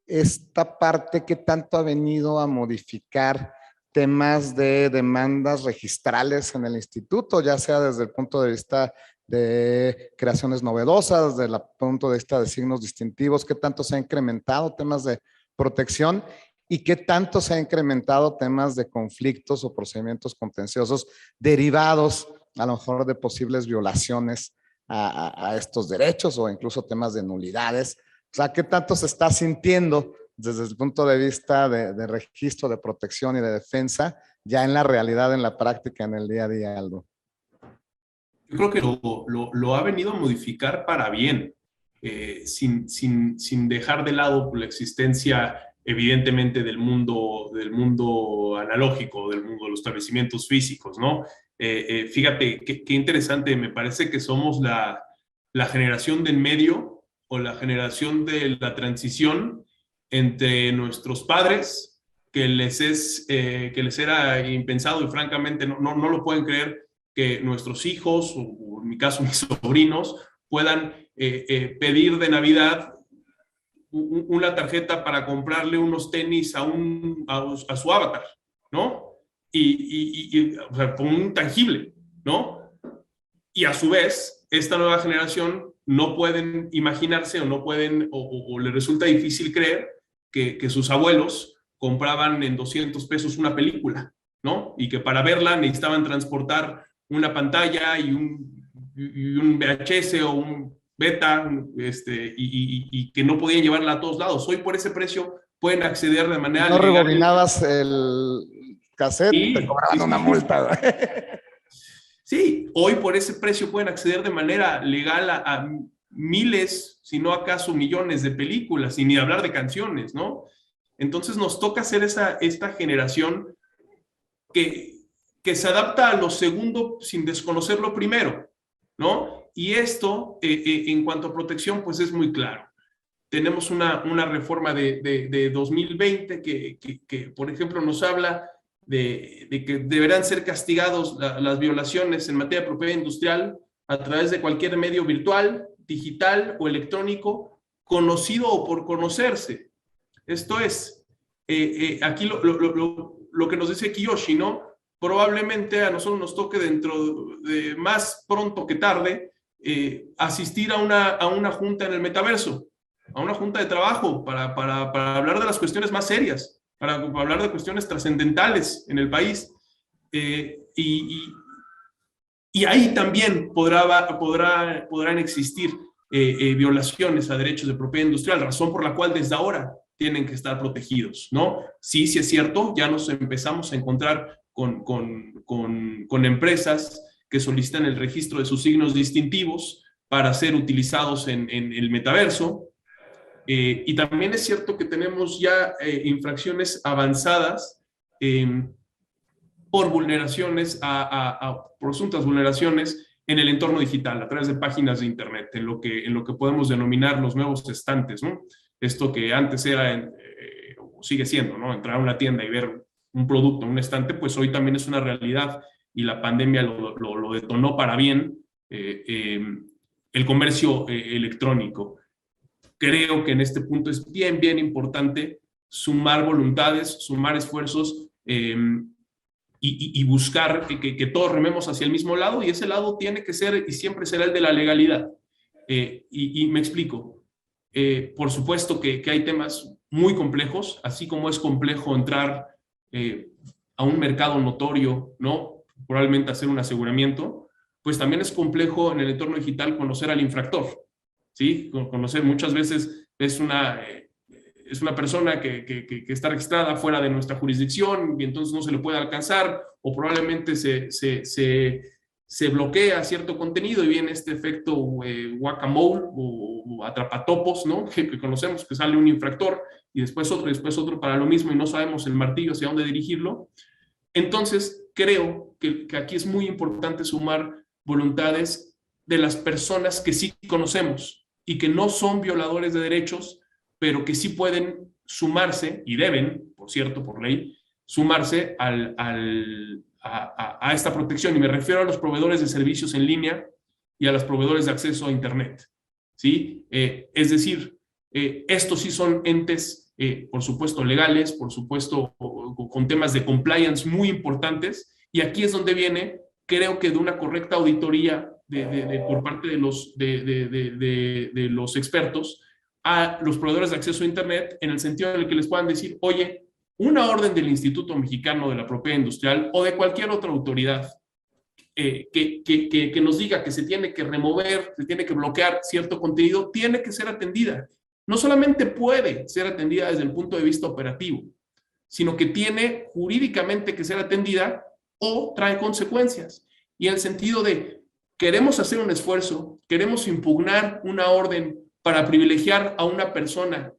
esta parte, ¿qué tanto ha venido a modificar temas de demandas registrales en el instituto, ya sea desde el punto de vista de creaciones novedosas, desde el punto de vista de signos distintivos, qué tanto se ha incrementado temas de protección y qué tanto se ha incrementado temas de conflictos o procedimientos contenciosos derivados a lo mejor de posibles violaciones a estos derechos o incluso temas de nulidades. O sea, qué tanto se está sintiendo desde el punto de vista de registro, de protección y de defensa, ya en la realidad, en la práctica, en el día a día, Aldo. Yo creo que lo ha venido a modificar para bien, sin dejar de lado la existencia, evidentemente, del mundo analógico, del mundo de los establecimientos físicos, ¿no? Fíjate qué interesante, me parece que somos la generación de en medio o la generación de la transición entre nuestros padres, que les era impensado y francamente no lo pueden creer, que nuestros hijos, o en mi caso mis sobrinos, puedan pedir de Navidad una tarjeta para comprarle unos tenis a su avatar, ¿no? O sea, con un tangible, ¿no? Y a su vez, esta nueva generación no pueden imaginarse o no pueden, o les resulta difícil creer que sus abuelos compraban en 200 pesos una película, ¿no? Y que para verla necesitaban transportar una pantalla y un VHS o un beta, y que no podían llevarla a todos lados. Hoy por ese precio pueden acceder de manera no legal. Rebobinabas el cassette, Sí, te cobraban sí, una sí. multa. Sí, hoy por ese precio pueden acceder de manera legal a miles, si no acaso millones de películas, y ni hablar de canciones, ¿no? Entonces nos toca ser esta generación que se adapta a lo segundo sin desconocer lo primero, ¿no? Y esto, en cuanto a protección, pues es muy claro. Tenemos una reforma de 2020 que, por ejemplo, nos habla de que deberán ser castigados las violaciones en materia de propiedad industrial a través de cualquier medio virtual, digital o electrónico, conocido o por conocerse. Esto es, aquí lo que nos dice Kiyoshi, ¿no? Probablemente a nosotros nos toque dentro de más pronto que tarde asistir a una junta en el metaverso, a una junta de trabajo para hablar de las cuestiones más serias, para hablar de cuestiones trascendentales en el país. Y ahí también podrán existir violaciones a derechos de propiedad industrial, razón por la cual desde ahora tienen que estar protegidos, ¿no? Sí, sí es cierto, ya nos empezamos a encontrar con empresas que solicitan el registro de sus signos distintivos para ser utilizados en el metaverso. Y también es cierto que tenemos ya infracciones avanzadas por vulneraciones, por presuntas vulneraciones en el entorno digital, a través de páginas de internet, en lo que podemos denominar los nuevos estantes, ¿no? Esto que antes era, o sigue siendo, ¿no? Entrar a una tienda y ver un producto, un estante, pues hoy también es una realidad, y la pandemia lo detonó para bien, el comercio electrónico. Creo que en este punto es bien, bien importante sumar voluntades, sumar esfuerzos, y buscar que todos rememos hacia el mismo lado, y ese lado tiene que ser y siempre será el de la legalidad. Y me explico. Por supuesto que hay temas muy complejos, así como es complejo entrar a un mercado notorio, ¿no? Probablemente hacer un aseguramiento, pues también es complejo en el entorno digital conocer al infractor, ¿sí? Conocer muchas veces es una persona que está registrada fuera de nuestra jurisdicción y entonces no se le puede alcanzar, o probablemente se bloquea cierto contenido y viene este efecto guacamole o atrapatopos, ¿no? Que conocemos, que sale un infractor y después otro para lo mismo y no sabemos el martillo hacia dónde dirigirlo. Entonces creo que aquí es muy importante sumar voluntades de las personas que sí conocemos y que no son violadores de derechos, pero que sí pueden sumarse, y deben, por cierto, por ley, sumarse a esta protección. Y me refiero a los proveedores de servicios en línea y a los proveedores de acceso a Internet, ¿sí? Es decir, estos sí son entes, por supuesto, legales, por supuesto, con temas de compliance muy importantes, y aquí es donde viene, creo que de una correcta auditoría por parte de los expertos a los proveedores de acceso a Internet, en el sentido en el que les puedan decir, oye, una orden del Instituto Mexicano de la Propiedad Industrial o de cualquier otra autoridad que nos diga que se tiene que remover, se tiene que bloquear cierto contenido, tiene que ser atendida. No solamente puede ser atendida desde el punto de vista operativo, sino que tiene jurídicamente que ser atendida o trae consecuencias. Y en el sentido de, queremos hacer un esfuerzo, queremos impugnar una orden para privilegiar a una persona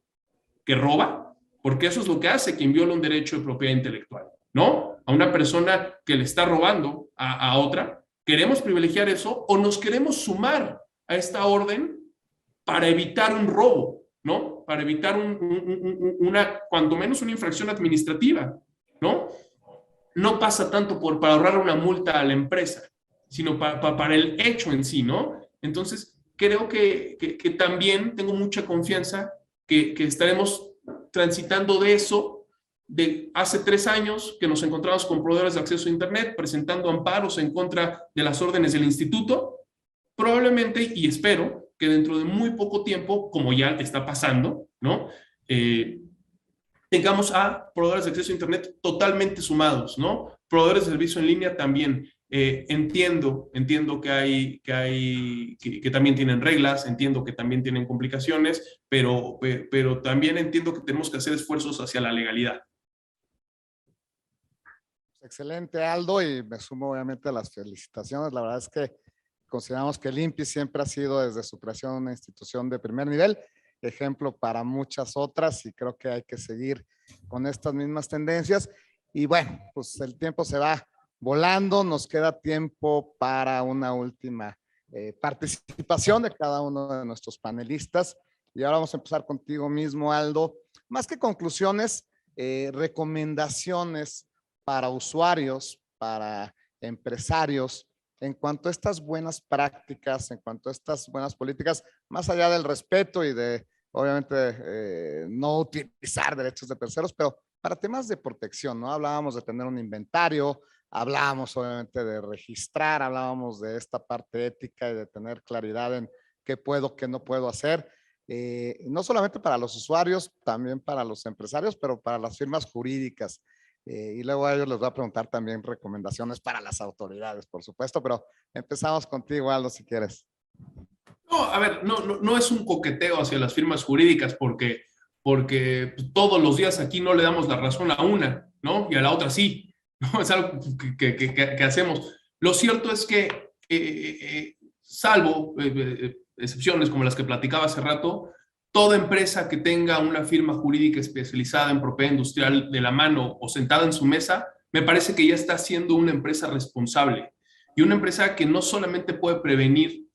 que roba, porque eso es lo que hace quien viola un derecho de propiedad intelectual, ¿no? A una persona que le está robando a otra, ¿queremos privilegiar eso o nos queremos sumar a esta orden para evitar un robo, ¿no? Para evitar cuanto menos una infracción administrativa, ¿no? No pasa tanto para ahorrar una multa a la empresa, sino para el hecho en sí, ¿no? Entonces, creo que también tengo mucha confianza que estaremos transitando de eso, de hace 3 años que nos encontramos con proveedores de acceso a Internet presentando amparos en contra de las órdenes del instituto, probablemente, y espero, que dentro de muy poco tiempo, como ya está pasando, ¿no? Tengamos a proveedores de acceso a Internet totalmente sumados, ¿no? Proveedores de servicio en línea también. Entiendo que también tienen reglas, entiendo que también tienen complicaciones, pero también entiendo que tenemos que hacer esfuerzos hacia la legalidad. Excelente, Aldo, y me sumo obviamente a las felicitaciones. La verdad es que consideramos que el INPI siempre ha sido desde su creación una institución de primer nivel, ejemplo para muchas otras, y creo que hay que seguir con estas mismas tendencias. Y bueno, pues el tiempo se va volando, nos queda tiempo para una última participación de cada uno de nuestros panelistas. Y ahora vamos a empezar contigo mismo, Aldo. Más que conclusiones, recomendaciones para usuarios, para empresarios, en cuanto a estas buenas prácticas, en cuanto a estas buenas políticas, más allá del respeto y de, obviamente, no utilizar derechos de terceros, pero para temas de protección, ¿no? Hablábamos de tener un inventario, hablábamos obviamente de registrar, hablábamos de esta parte ética y de tener claridad en qué puedo, qué no puedo hacer. No solamente para los usuarios, también para los empresarios, pero para las firmas jurídicas. Y luego a ellos les voy a preguntar también recomendaciones para las autoridades, por supuesto, pero empezamos contigo, Aldo, si quieres. No, a ver, no es un coqueteo hacia las firmas jurídicas porque todos los días aquí no le damos la razón a una, ¿no? Y a la otra sí, ¿no? Es algo que hacemos. Lo cierto es que, salvo excepciones como las que platicaba hace rato, toda empresa que tenga una firma jurídica especializada en propiedad industrial de la mano o sentada en su mesa, me parece que ya está siendo una empresa responsable y una empresa que no solamente puede prevenir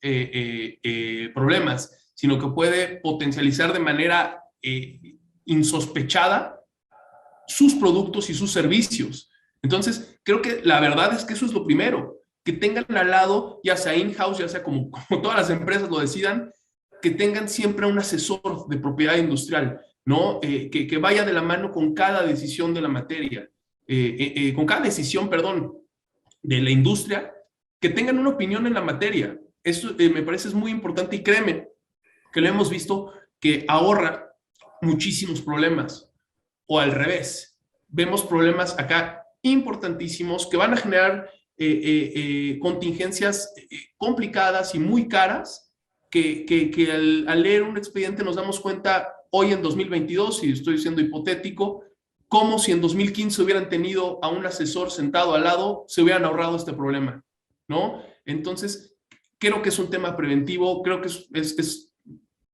problemas, sino que puede potencializar de manera insospechada sus productos y sus servicios. Entonces, creo que la verdad es que eso es lo primero, que tengan al lado, ya sea in-house, ya sea como todas las empresas lo decidan, que tengan siempre un asesor de propiedad industrial, ¿no? Que vaya de la mano con cada decisión de la materia, con cada decisión, perdón, de la industria, que tengan una opinión en la materia. Eso me parece es muy importante y créeme que lo hemos visto que ahorra muchísimos problemas. O al revés, vemos problemas acá importantísimos que van a generar contingencias complicadas y muy caras que al leer un expediente nos damos cuenta hoy en 2022, y estoy siendo hipotético, como si en 2015 hubieran tenido a un asesor sentado al lado, se hubieran ahorrado este problema, ¿no? Entonces, creo que es un tema preventivo, creo que es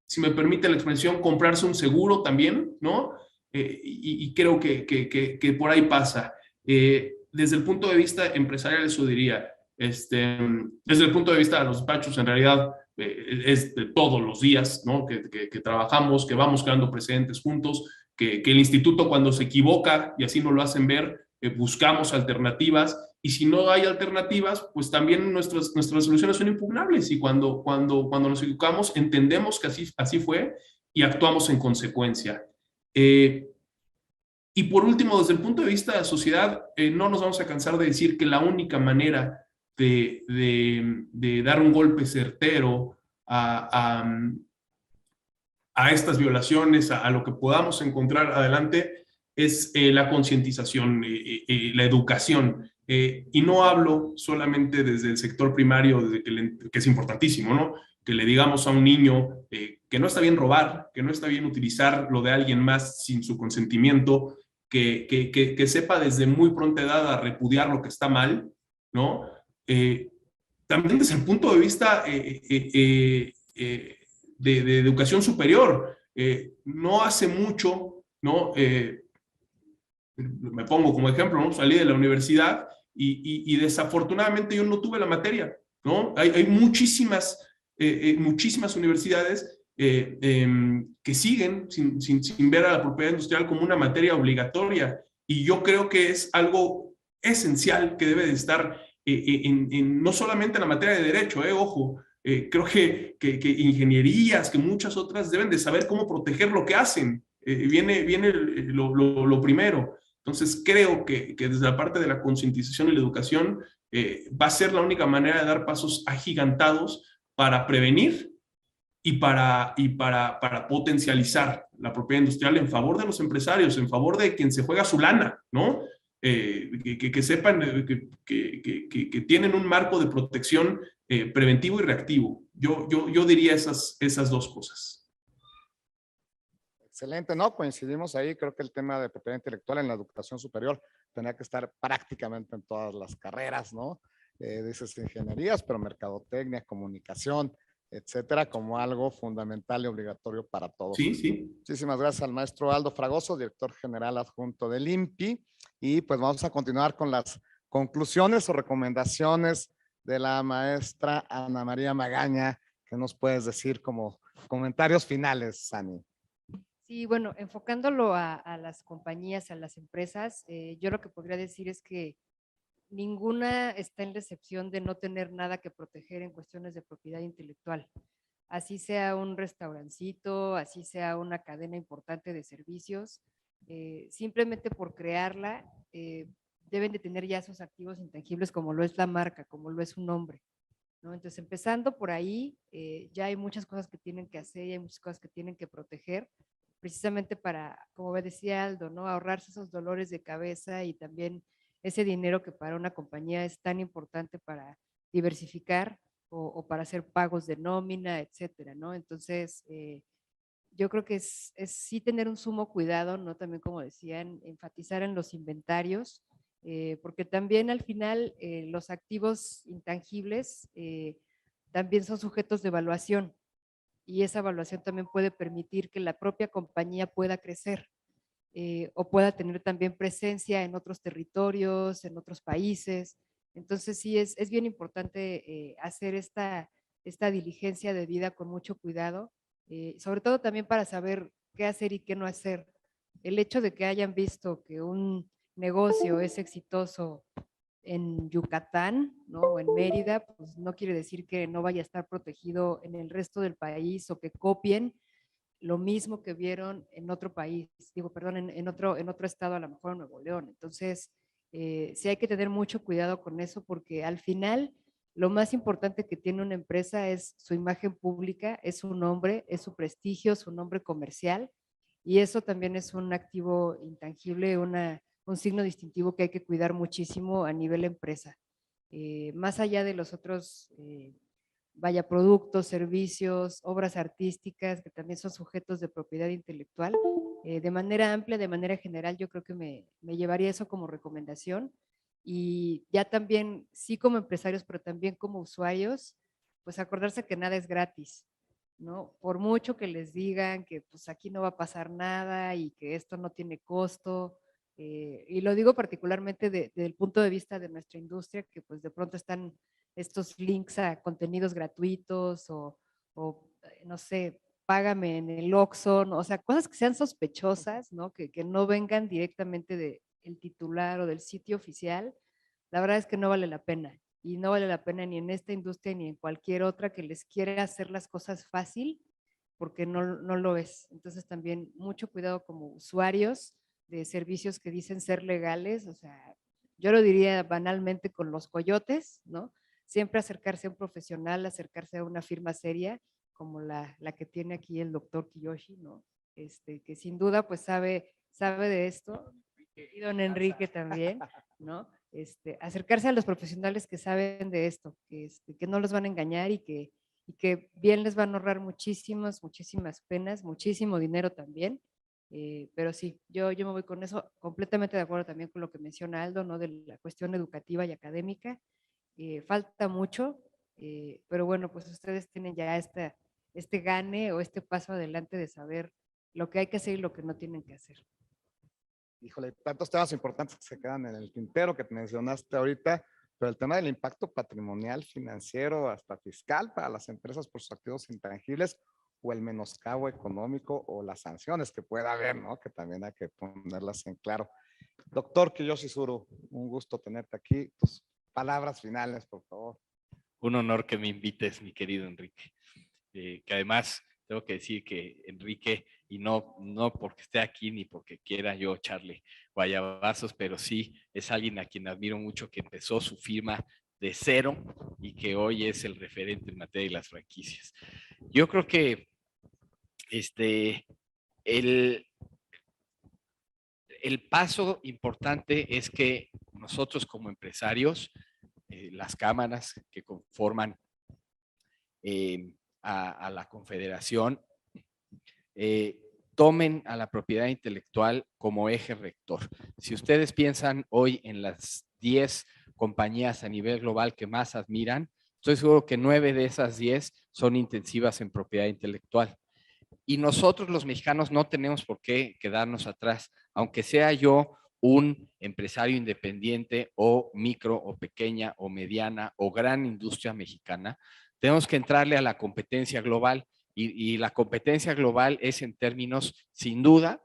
si me permite la expresión, comprarse un seguro también, ¿no? Y creo que por ahí pasa. Desde el punto de vista empresarial, eso diría. Desde el punto de vista de los despachos, en realidad, es de todos los días, ¿no? Que trabajamos, que vamos creando precedentes juntos, que el instituto cuando se equivoca, y así nos lo hacen ver, buscamos alternativas, y si no hay alternativas, pues también nuestras resoluciones son impugnables, y cuando nos equivocamos, entendemos que así fue, y actuamos en consecuencia. Y por último, desde el punto de vista de la sociedad, no nos vamos a cansar de decir que la única manera de dar un golpe certero a estas violaciones, a lo que podamos encontrar adelante, es la concientización, la educación. Y no hablo solamente desde el sector primario, desde que es importantísimo, ¿no? Que le digamos a un niño que no está bien robar, que no está bien utilizar lo de alguien más sin su consentimiento, que sepa desde muy pronta edad a repudiar lo que está mal, ¿no? También desde el punto de vista de educación superior. No hace mucho, ¿no? Me pongo como ejemplo, ¿no? Salí de la universidad y desafortunadamente yo no tuve la materia, ¿no? Hay muchísimas universidades que siguen sin ver a la propiedad industrial como una materia obligatoria, y yo creo que es algo esencial que debe de estar no solamente en la materia de derecho, ojo, creo que ingenierías, que muchas otras deben de saber cómo proteger lo que hacen. Viene lo primero. Entonces creo que desde la parte de la concientización y la educación va a ser la única manera de dar pasos agigantados para prevenir y para potencializar la propiedad industrial en favor de los empresarios, en favor de quien se juega su lana, ¿no? Que sepan que tienen un marco de protección preventivo y reactivo. Yo diría esas dos cosas. Excelente, ¿no? Coincidimos ahí. Creo que el tema de propiedad intelectual en la educación superior tendría que estar prácticamente en todas las carreras, ¿no? Dices ingenierías, pero mercadotecnia, comunicación, etcétera, como algo fundamental y obligatorio para todos. Sí, sí. Muchísimas gracias al maestro Aldo Fragoso, director general adjunto del INPI. Y pues vamos a continuar con las conclusiones o recomendaciones de la maestra Ana María Magaña. ¿Qué nos puedes decir como comentarios finales, Ani? Sí, bueno, enfocándolo a las compañías, a las empresas, yo lo que podría decir es que ninguna está en la excepción de no tener nada que proteger en cuestiones de propiedad intelectual. Así sea un restaurancito, así sea una cadena importante de servicios, simplemente por crearla, deben de tener ya esos activos intangibles como lo es la marca, como lo es un nombre, ¿no? Entonces, empezando por ahí, ya hay muchas cosas que tienen que hacer y hay muchas cosas que tienen que proteger, precisamente para, como decía Aldo, ¿no? Ahorrarse esos dolores de cabeza y también ese dinero que para una compañía es tan importante para diversificar o para hacer pagos de nómina, etcétera, ¿no? Entonces, yo creo que es sí tener un sumo cuidado, ¿no? También, como decían, enfatizar en los inventarios, porque también al final los activos intangibles también son sujetos de evaluación, y esa evaluación también puede permitir que la propia compañía pueda crecer o pueda tener también presencia en otros territorios, en otros países. Entonces sí es bien importante hacer esta diligencia de vida con mucho cuidado, sobre todo también para saber qué hacer y qué no hacer. El hecho de que hayan visto que un negocio es exitoso en Yucatán, ¿no? O en Mérida, pues no quiere decir que no vaya a estar protegido en el resto del país o que copien lo mismo que vieron en otro país, digo, perdón, en otro estado, a lo mejor en Nuevo León. Entonces, sí hay que tener mucho cuidado con eso, porque al final lo más importante que tiene una empresa es su imagen pública, es su nombre, es su prestigio, su nombre comercial, y eso también es un activo intangible, un signo distintivo que hay que cuidar muchísimo a nivel empresa. Más allá de los otros vaya, productos, servicios, obras artísticas que también son sujetos de propiedad intelectual. De manera amplia, de manera general, yo creo que me llevaría eso como recomendación. Y ya también, sí como empresarios, pero también como usuarios, pues acordarse que nada es gratis, ¿no? Por mucho que les digan que pues aquí no va a pasar nada y que esto no tiene costo, y lo digo particularmente desde el punto de vista de nuestra industria, que pues de pronto están estos links a contenidos gratuitos o no sé, págame en el Oxxo, ¿no? O sea, cosas que sean sospechosas, ¿no? Que no vengan directamente del titular o del sitio oficial, la verdad es que no vale la pena. Y no vale la pena ni en esta industria ni en cualquier otra que les quiera hacer las cosas fácil, porque no lo es. Entonces también mucho cuidado como usuarios de servicios que dicen ser legales, o sea, yo lo diría banalmente con los coyotes, ¿no? Siempre acercarse a un profesional, acercarse a una firma seria, como la que tiene aquí el doctor Kiyoshi, ¿no? Que sin duda pues sabe sabe de esto, y don Enrique también, ¿no? Acercarse a los profesionales que saben de esto, que no los van a engañar y que bien les van a ahorrar muchísimas penas, muchísimo dinero también. Pero sí, yo me voy con eso, completamente de acuerdo también con lo que menciona Aldo, ¿no? De la cuestión educativa y académica. Falta mucho, pero bueno, pues ustedes tienen ya este gane o este paso adelante de saber lo que hay que hacer y lo que no tienen que hacer. Híjole, tantos temas importantes que se quedan en el tintero que te mencionaste ahorita, pero el tema del impacto patrimonial, financiero, hasta fiscal para las empresas por sus activos intangibles o el menoscabo económico o las sanciones que pueda haber, ¿no? Que también hay que ponerlas en claro. Doctor Kiyoshi Tsuru, un gusto tenerte aquí. Tus palabras finales, por favor. Un honor que me invites, mi querido Enrique. Que además tengo que decir que Enrique, y no porque esté aquí ni porque quiera yo echarle guayabazos, pero sí es alguien a quien admiro mucho, que empezó su firma de cero y que hoy es el referente en materia de las franquicias. Yo creo que el paso importante es que nosotros como empresarios, las cámaras que conforman a la Confederación, tomen a la propiedad intelectual como eje rector. Si ustedes piensan hoy en las 10 compañías a nivel global que más admiran, estoy seguro que 9 de esas 10 son intensivas en propiedad intelectual. Y nosotros los mexicanos no tenemos por qué quedarnos atrás, aunque sea yo un empresario independiente o micro o pequeña o mediana o gran industria mexicana. Tenemos que entrarle a la competencia global y la competencia global es en términos, sin duda,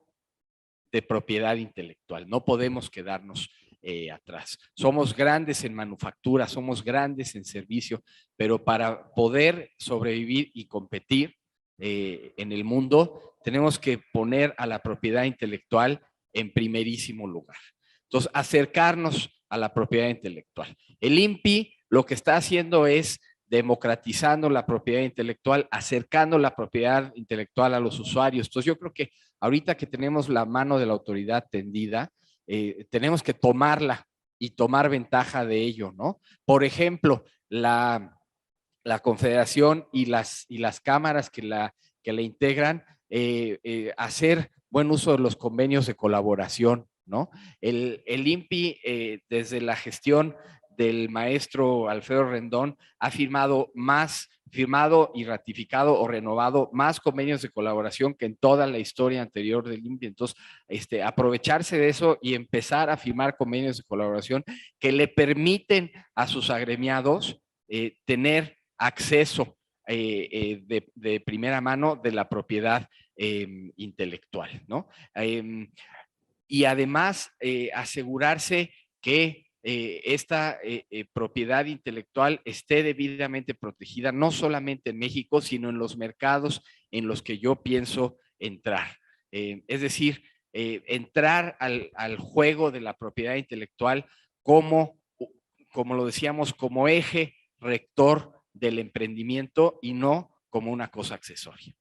de propiedad intelectual. No podemos quedarnos atrás. Somos grandes en manufactura, somos grandes en servicio, pero para poder sobrevivir y competir en el mundo, tenemos que poner a la propiedad intelectual en primerísimo lugar. Entonces, acercarnos a la propiedad intelectual. El INPI lo que está haciendo es democratizando la propiedad intelectual, acercando la propiedad intelectual a los usuarios. Entonces, yo creo que ahorita que tenemos la mano de la autoridad tendida, tenemos que tomarla y tomar ventaja de ello, ¿no? Por ejemplo, la Confederación y las cámaras que la integran, hacer buen uso de los convenios de colaboración, ¿no? El INPI, desde la gestión del maestro Alfredo Rendón, ha firmado y ratificado o renovado más convenios de colaboración que en toda la historia anterior del INPI. Entonces, aprovecharse de eso y empezar a firmar convenios de colaboración que le permiten a sus agremiados tener acceso de primera mano de la propiedad intelectual, ¿no? Y además asegurarse que esta propiedad intelectual esté debidamente protegida, no solamente en México, sino en los mercados en los que yo pienso entrar. Es decir, entrar al juego de la propiedad intelectual como lo decíamos, como eje rector del emprendimiento y no como una cosa accesoria.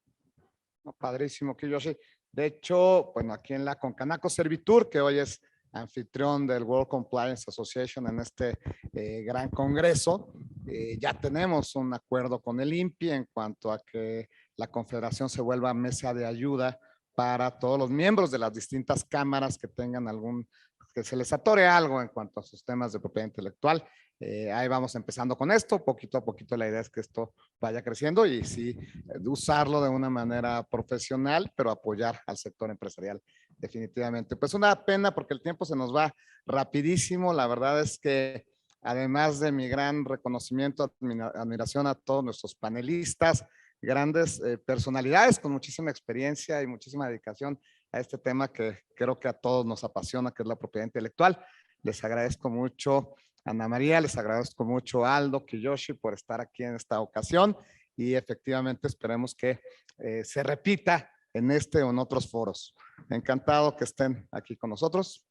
No, padrísimo, Kiyoshi. De hecho, bueno, aquí en la Concanaco Servitur, que hoy es anfitrión del World Compliance Association en este gran congreso, ya tenemos un acuerdo con el INPI en cuanto a que la Confederación se vuelva mesa de ayuda para todos los miembros de las distintas cámaras que tengan que se les atore algo en cuanto a sus temas de propiedad intelectual. Ahí vamos empezando con esto, poquito a poquito la idea es que esto vaya creciendo y sí, usarlo de una manera profesional, pero apoyar al sector empresarial definitivamente. Pues una pena porque el tiempo se nos va rapidísimo, la verdad es que además de mi gran reconocimiento, admiración a todos nuestros panelistas, grandes personalidades con muchísima experiencia y muchísima dedicación a este tema que creo que a todos nos apasiona, que es la propiedad intelectual. Les agradezco mucho, Ana María, les agradezco mucho, Aldo, Kiyoshi, por estar aquí en esta ocasión y efectivamente esperemos que se repita en este o en otros foros. Encantado que estén aquí con nosotros.